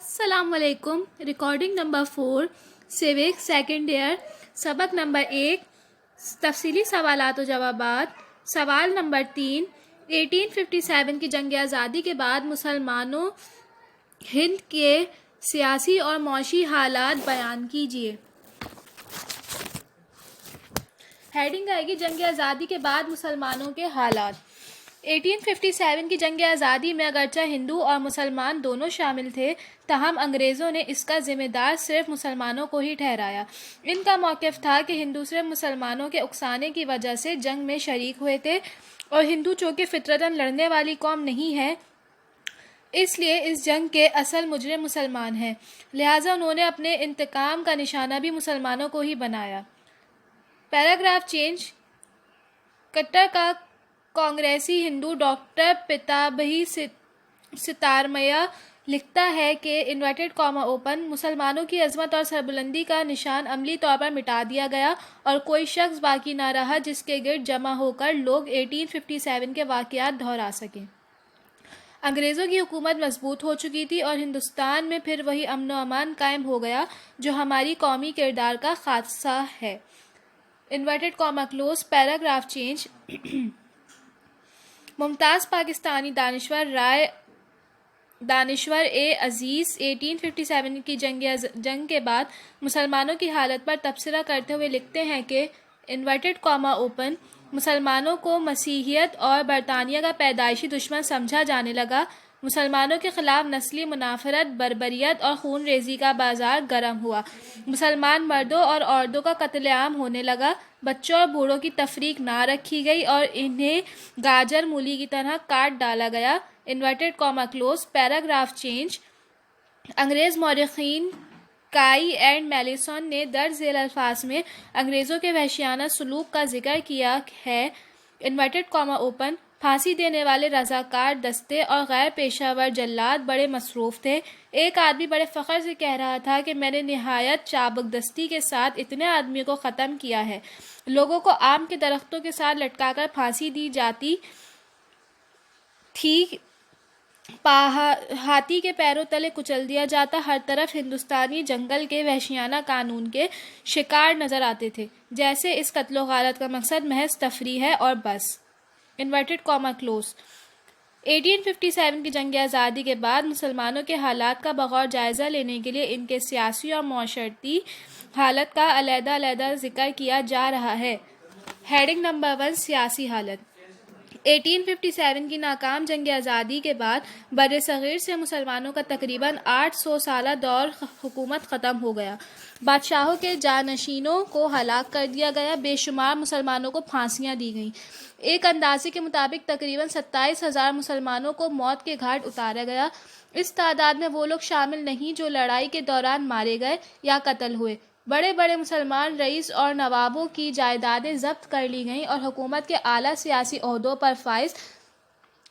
अस्सलाम वालेकुम। Recording number 4 civic second year सबक नंबर 1 तफसीली सवालात व जवाबात। सवाल नंबर 3 1857 की जंग आज़ादी के बाद मुसलमानों हिंद के सियासी और मौशी हालात बयान कीजिए। हेडिंग आएगी जंग आज़ादी के बाद मुसलमानों के हालात। 1857 की जंग आज़ादी में अगरचे हिंदू और मुसलमान दोनों शामिल थे, ताहम अंग्रेज़ों ने इसका ज़िम्मेदार सिर्फ मुसलमानों को ही ठहराया। इनका मौक़िफ़ था कि हिंदू सिर्फ मुसलमानों के उकसाने की वजह से जंग में शरीक हुए थे और हिंदू चूँकि फितरतन लड़ने वाली कौम नहीं है, इसलिए इस जंग के असल मुजरिम मुसलमान हैं। लिहाजा उन्होंने अपने इंतकाम का निशाना भी मुसलमानों को ही बनाया। Paragraph change. कट्टर का कांग्रेसी हिंदू डॉक्टर पिताबही सितारमैया लिखता है कि इन्वर्टेड कॉमा ओपन मुसलमानों की अजमत और सरबुलंदी का निशान अमली तौर पर मिटा दिया गया और कोई शख्स बाकी ना रहा जिसके गिर्द जमा होकर लोग 1857 के वाक़यात दोहरा सकें। अंग्रेज़ों की हुकूमत मजबूत हो चुकी थी और हिंदुस्तान में फिर वही अमन व अमान कायम हो गया जो हमारी कौमी किरदार का खासा है। Inverted comma close. Paragraph change. Mumtaz Pakistani दानिश्वर ए अजीज़ 1857 की जंग के बाद मुसलमानों की हालत पर तबसरा करते हुए लिखते हैं कि इन्वर्टेड कॉमा ओपन मुसलमानों को मसीहियत और बरतानिया का पैदाइशी दुश्मन समझा जाने लगा। मुसलमानों के ख़िलाफ़ नस्ली मुनाफरत, बर्बरियत और खून रेज़ी का बाजार गर्म हुआ। मुसलमान मर्दों और औरतों का कत्लेआम होने लगा। बच्चों और बूढ़ों की तफरीक ना रखी गई और इन्हें गाजर मूली की तरह काट डाला गया। Inverted comma close. Paragraph change. अंग्रेज़ मौरख़ीन काई एंड मेलिसन ने दर्ज झेल अल्फाज में अंग्रेज़ों के वहशियाना सलूक का जिक्र किया है। इन्वर्टेड कॉमा ओपन फांसी देने वाले रज़ाकार दस्ते और गैर पेशावर जल्लाद बड़े मसरूफ़ थे। एक आदमी बड़े फ़ख्र से कह रहा था कि मैंने निहायत चाबकदस्ती के साथ इतने आदमियों को ख़त्म किया है। लोगों को आम के दरख्तों के साथ लटकाकर फांसी दी जाती थी, हाथी के पैरों तले कुचल दिया जाता। हर तरफ हिंदुस्तानी जंगल के वहशियाना कानून के शिकार नज़र आते थे, जैसे इस कत्लो गारत का मकसद महज तफरीह है और बस। Inverted comma close. 1857 की जंग आज़ादी के बाद मुसलमानों के हालात का बगौर जायज़ा लेने के लिए इनके सियासी और मौशरती हालत का अलहदा जिक्र किया जा रहा है। हेडिंग नंबर 1 सियासी हालत। 1857 की नाकाम जंग आज़ादी के बाद बर्र-ए-सग़ीर से मुसलमानों का तकरीबन 800 साला दौर हुकूमत ख़त्म हो गया। बादशाहों के जानशीनों को हलाक कर दिया गया। बेशुमार मुसलमानों को फांसियाँ दी गईं। एक अंदाजे के मुताबिक तकरीबन 27,000 मुसलमानों को मौत के घाट उतारा गया। इस तादाद में वो लोग शामिल नहीं जो लड़ाई के दौरान मारे गए या कत्ल हुए। बड़े बड़े मुसलमान रईस और नवाबों की जायदादें जब्त कर ली गईं और हुकूमत के आला सियासी ओहदों पर फाइज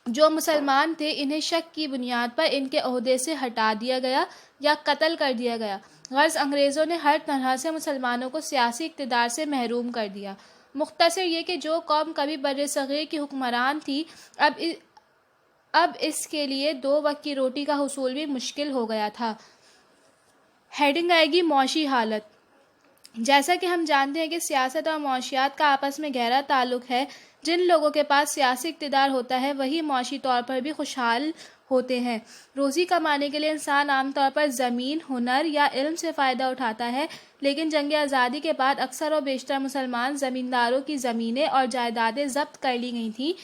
जो मुसलमान थे इन्हें शक की बुनियाद पर इनके ओहदे से हटा दिया गया या कत्ल कर दिया गया। गर्ज अंग्रेज़ों ने हर तरह से मुसलमानों को सियासी इक़्तिदार से महरूम कर दिया। मुख्तसर ये कि जो कौम कभी बर्र-ए-सग़ीर की हुक्मरान थी, अब इसके लिए 2 वक्त की रोटी का हुसूल भी मुश्किल हो गया था। हेडिंग आएगी मौशी हालत। जैसा कि हम जानते हैं कि सियासत और मौशियात का आपस में गहरा ताल्लुक़ है। जिन लोगों के पास सियासी इक़्तिदार होता है वही मौशी तौर पर भी खुशहाल होते हैं। रोज़ी कमाने के लिए इंसान आमतौर पर ज़मीन, हुनर या इल्म से फ़ायदा उठाता है, लेकिन जंग आज़ादी के बाद अक्सर और बेशतर मुसलमान ज़मींदारों की ज़मीनें और जायदादें ज़ब्त कर ली गई थीं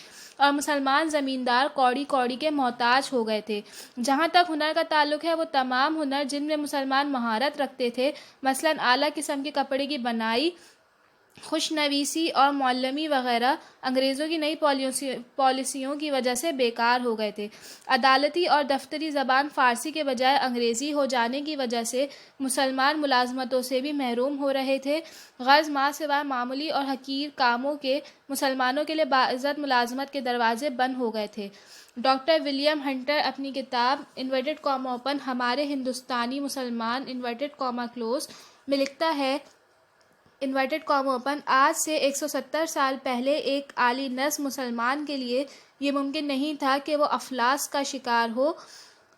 और मुसलमान ज़मींदार कौड़ी कौड़ी के मोहताज हो गए थे। जहाँ तक हुनर का ताल्लुक़ है, वो तमाम हुनर जिनमें मुसलमान महारत रखते थे, मसलन आला किस्म के कपड़े की बनाई, खुशनवीसी और मौलमी वग़ैरह, अंग्रेज़ों की नई पॉलिसियों की वजह से बेकार हो गए थे। अदालती और दफ्तरी ज़बान फ़ारसी के बजाय अंग्रेज़ी हो जाने की वजह से मुसलमान मुलाज़मतों से भी महरूम हो रहे थे। गर्ज़ माँ सिवाय मामूली और हकीर कामों के मुसलमानों के लिए बाइज़्ज़त मुलाज़मत के दरवाज़े बंद हो गए थे। डॉक्टर विलियम हंटर अपनी किताब इन्वर्टेड कॉमा ओपन हमारे हिंदुस्तानी मुसलमान इन्वर्टेड कॉमा क्लोज में लिखता है, इन्वर्टेड कॉमा ओपन आज से 170 साल पहले एक आली नस्ल मुसलमान के लिए ये मुमकिन नहीं था कि वो अफलास का शिकार हो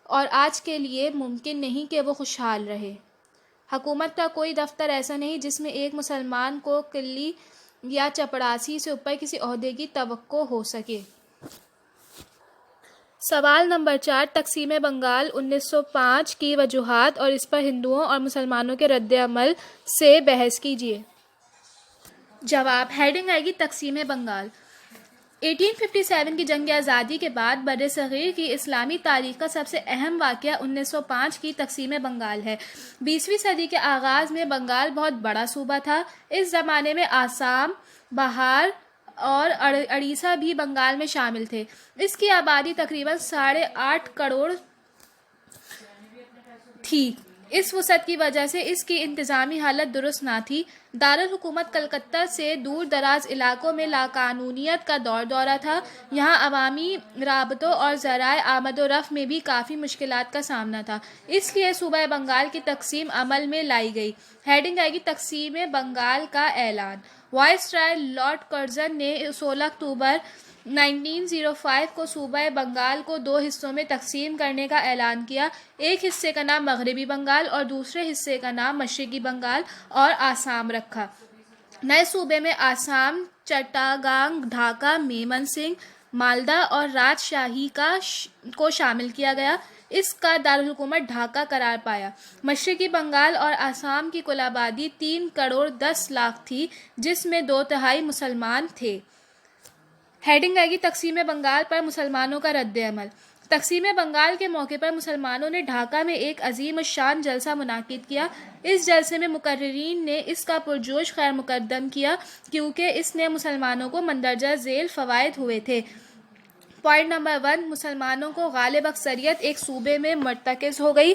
اور آج کے لیے ممکن نہیں کہ وہ خوشحال رہے۔ حکومت کا کوئی دفتر ایسا نہیں جس میں ایک مسلمان کو قلی یا چپڑاسی سے اوپر کسی عہدے کی توقع ہو سکے۔ سوال نمبر 4، تقسیم بنگال 1905 کی وجوہات اور اس پر ہندوؤں اور مسلمانوں کے رد عمل سے بحث کیجیے۔ جواب، ہیڈنگ آئے گی تقسیم بنگال۔ 1857 کی جنگ آزادی کے بعد بر صغیر کی اسلامی تاریخ کا سب سے اہم واقعہ 1905 کی تقسیم بنگال ہے۔ 20ویں صدی کے آغاز میں بنگال بہت بڑا صوبہ تھا۔ اس زمانے میں آسام، بہار اور اڑیسہ بھی بنگال میں شامل تھے۔ اس کی آبادی تقریباً 8.5 کروڑ تھی۔ اس وسعت کی وجہ سے اس کی انتظامی حالت درست نہ تھی۔ دارالحکومت کلکتہ سے دور دراز علاقوں میں لاقانونیت کا دورہ تھا۔ یہاں عوامی رابطوں اور ذرائع آمد و رفت میں بھی کافی مشکلات کا سامنا تھا۔ اس لیے صوبہ بنگال کی تقسیم عمل میں لائی گئی۔ ہیڈنگ آئے گی تقسیم بنگال کا اعلان۔ وائسرائے لارڈ کرزن نے 16 اکتوبر 1905 کو صوبہ بنگال کو 2 حصوں میں تقسیم کرنے کا اعلان کیا۔ ایک حصے کا نام مغربی بنگال اور دوسرے حصے کا نام مشرقی بنگال اور آسام رکھا۔ نئے صوبے میں آسام، چٹاگانگ، ڈھاکہ، میمن سنگھ، مالدہ اور راجشاہی کو شامل کیا گیا۔ اس کا دارالحکومت ڈھاکہ قرار پایا۔ مشرقی بنگال اور آسام کی کل آبادی 3 کروڑ 10 لاکھ تھی، جس میں 2/3 مسلمان تھے۔ ہیڈنگ آئے گی تقسیم بنگال پر مسلمانوں کا رد عمل۔ تقسیم بنگال کے موقع پر مسلمانوں نے ڈھاکہ میں ایک عظیم الشان جلسہ منعقد کیا۔ اس جلسے میں مقررین نے اس کا پرجوش خیر مقدم کیا کیونکہ اس نے مسلمانوں کو مندرجہ ذیل فوائد ہوئے تھے۔ پوائنٹ نمبر 1، مسلمانوں کو غالب اکثریت ایک صوبے میں مرتکز ہو گئی۔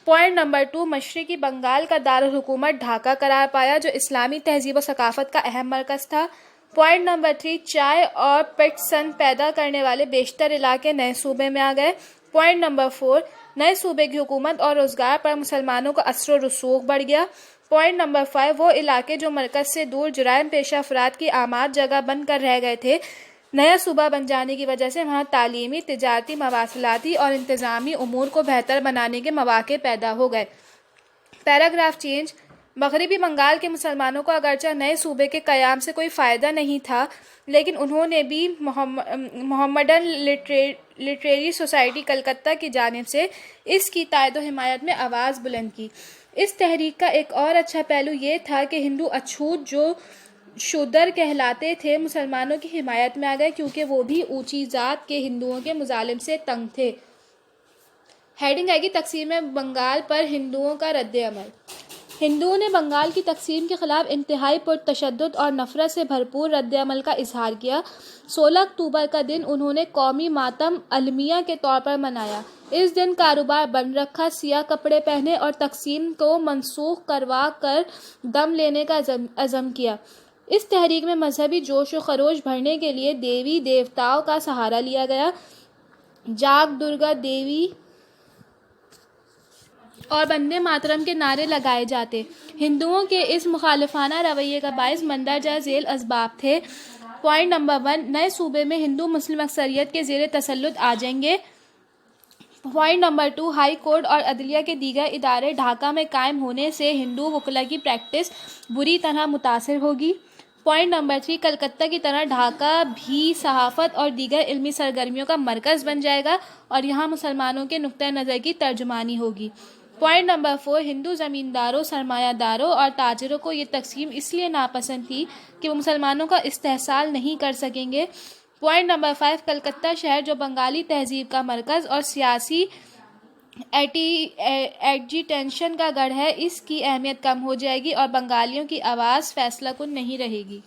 پوائنٹ نمبر 2، مشرقی بنگال کا دارالحکومت ڈھاکہ قرار پایا جو اسلامی تہذیب و ثقافت کا اہم مرکز تھا۔ پوائنٹ نمبر 3، چائے اور پٹ سن پیدا کرنے والے بیشتر علاقے نئے صوبے میں آ گئے۔ پوائنٹ نمبر 4، نئے صوبے کی حکومت اور روزگار پر مسلمانوں کا اثر و رسوخ بڑھ گیا۔ پوائنٹ نمبر 5، وہ علاقے جو مرکز سے دور جرائم پیشہ افراد کی آماد جگہ بن کر رہ گئے تھے، نیا صوبہ بن جانے کی وجہ سے وہاں تعلیمی، تجارتی، مواصلاتی اور انتظامی امور کو بہتر بنانے کے مواقع پیدا ہو گئے۔ Paragraph change. مغربی بنگال کے مسلمانوں کو اگرچہ نئے صوبے کے قیام سے کوئی فائدہ نہیں تھا، لیکن انہوں نے بھی محمڈن لٹریری سوسائٹی کلکتہ کی جانب سے اس کی تائید و حمایت میں آواز بلند کی۔ اس تحریک کا ایک اور اچھا پہلو یہ تھا کہ ہندو اچھوت جو شودر کہلاتے تھے مسلمانوں کی حمایت میں آ گئے کیونکہ وہ بھی اونچی ذات کے ہندوؤں کے مظالم سے تنگ تھے۔ ہیڈنگ آئے گی تقسیم بنگال پر ہندوؤں کا رد عمل۔ ہندوؤں نے بنگال کی تقسیم کے خلاف انتہائی پرتشدد اور نفرت سے بھرپور رد عمل کا اظہار کیا۔ 16 اکتوبر کا دن انہوں نے قومی ماتم المیہ کے طور پر منایا۔ اس دن کاروبار بند رکھا، سیاہ کپڑے پہنے اور تقسیم کو منسوخ کروا کر دم لینے کا عزم کیا۔ اس تحریک میں مذہبی جوش و خروش بھرنے کے لیے دیوی دیوتاؤں کا سہارا لیا گیا۔ جاگ درگا دیوی اور وندے ماترم کے نعرے لگائے جاتے۔ ہندوؤں کے اس مخالفانہ رویے کا باعث مندرجہ ذیل اسباب تھے۔ پوائنٹ نمبر 1، نئے صوبے میں ہندو مسلم اکثریت کے زیر تسلط آ جائیں گے۔ پوائنٹ نمبر 2، ہائی کورٹ اور عدلیہ کے دیگر ادارے ڈھاکہ میں قائم ہونے سے ہندو وکلا کی پریکٹس بری طرح متاثر ہوگی۔ پوائنٹ نمبر 3، کلکتہ کی طرح ڈھاکہ بھی صحافت اور دیگر علمی سرگرمیوں کا مرکز بن جائے گا اور یہاں مسلمانوں کے نقطہ نظر کی ترجمانی ہوگی۔ پوائنٹ نمبر 4، ہندو زمینداروں، سرمایہ داروں اور تاجروں کو یہ تقسیم اس لیے ناپسند تھی کہ وہ مسلمانوں کا استحصال نہیں کر سکیں گے۔ پوائنٹ نمبر 5، کلکتہ شہر جو بنگالی تہذیب کا مرکز اور سیاسی ایجیٹیشن کا گڑھ ہے، اس کی اہمیت کم ہو جائے گی اور بنگالیوں کی آواز فیصلہ کن نہیں رہے گی۔